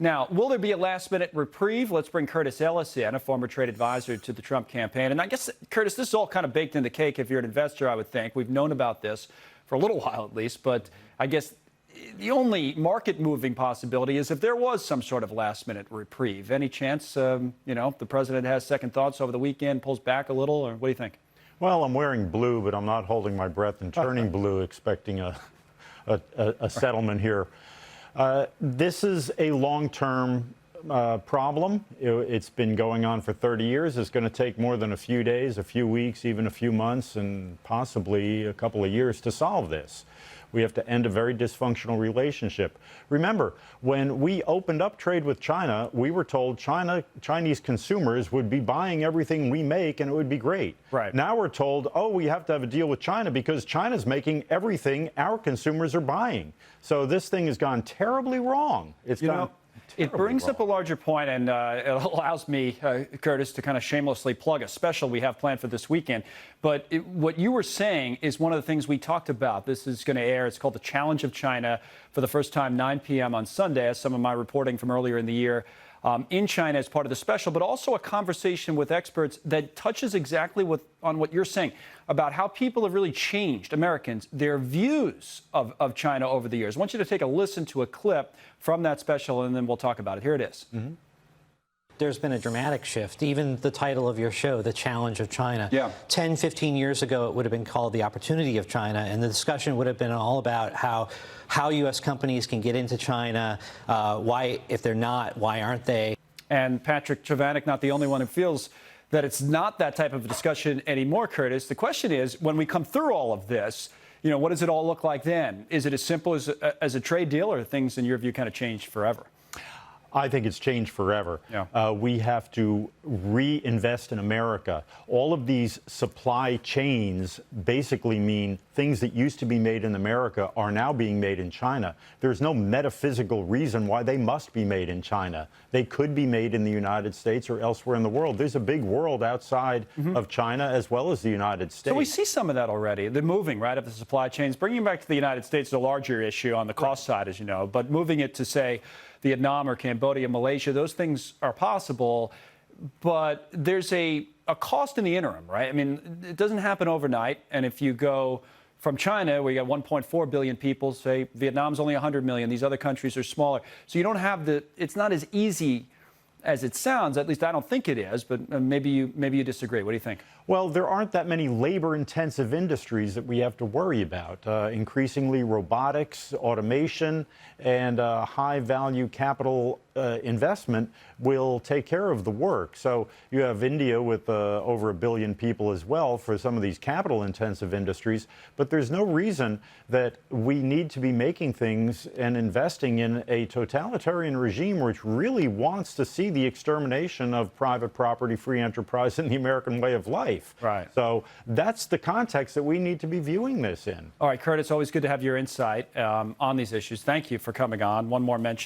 Now, will there be a last-minute reprieve? Let's bring Curtis Ellis in, a former trade advisor to the Trump campaign. And I guess, Curtis, this is all kind of baked in the cake if you're an investor, I would think. We've known about this for a little while at least, but I guess the only market-moving possibility is if there was some sort of last-minute reprieve. Any chance, the president has second thoughts over the weekend, pulls back a little, or what do you think? Well, I'm wearing blue, but I'm not holding my breath and turning blue, expecting a settlement here. This is a long-term problem. It's been going on for 30 years. It's going to take more than a few days, a few weeks, even a few months, and possibly a couple of years to solve this. We have to end a very dysfunctional relationship. Remember, when we opened up trade with China, we were told Chinese consumers would be buying everything we make and it would be great. Right. Now we're told, oh, we have to have a deal with China because China's making everything our consumers are buying. So this thing has gone terribly wrong. It brings up a larger point, and it allows me, Curtis, to kind of shamelessly plug a special we have planned for this weekend. But what you were saying is one of the things we talked about. This is going to air. It's called The Challenge of China for the first time, 9 p.m. on Sunday, as some of my reporting from earlier in the year in China as part of the special, but also a conversation with experts that touches exactly on what you're saying about how people have really changed, Americans, their views of China over the years. I want you to take a listen to a clip from that special, and then we'll talk about it. Here it is. Mm-hmm. There's been a dramatic shift. Even the title of your show, The Challenge of China. Yeah. 10, 15 years ago, it would have been called The Opportunity of China, and the discussion would have been all about how U.S. companies can get into China, why, if they're not, why aren't they? And Patrick Travanik, not the only one who feels that it's not that type of discussion anymore, Curtis. The question is, when we come through all of this, what does it all look like then? Is it as simple as a trade deal, or things, in your view, kind of changed forever? I think it's changed forever. Yeah. We have to reinvest in America. All of these supply chains basically mean things that used to be made in America are now being made in China. There's no metaphysical reason why they must be made in China. They could be made in the United States or elsewhere in the world. There's a big world outside of China as well as the United States. So we see some of that already. The moving, right, of the supply chains. Bringing it back to the United States is a larger issue on the cost side, as you know, but moving it to, say, Vietnam or Cambodia, Malaysia, those things are possible, but there's a cost in the interim, right? I mean, it doesn't happen overnight, and if you go from China, where you got 1.4 billion people, say Vietnam's only 100 million, these other countries are smaller, so you don't have it's not as easy as it sounds. At least I don't think it is, but maybe you disagree. What do you think? Well, there aren't that many labor-intensive industries that we have to worry about. Increasingly, robotics, automation, and high-value capital investment will take care of the work. So you have India with over 1 billion people as well for some of these capital-intensive industries. But there's no reason that we need to be making things and investing in a totalitarian regime which really wants to see the extermination of private property, free enterprise, and the American way of life. Right. So that's the context that we need to be viewing this in. All right, Curtis, always good to have your insight on these issues. Thank you for coming on. One more mention.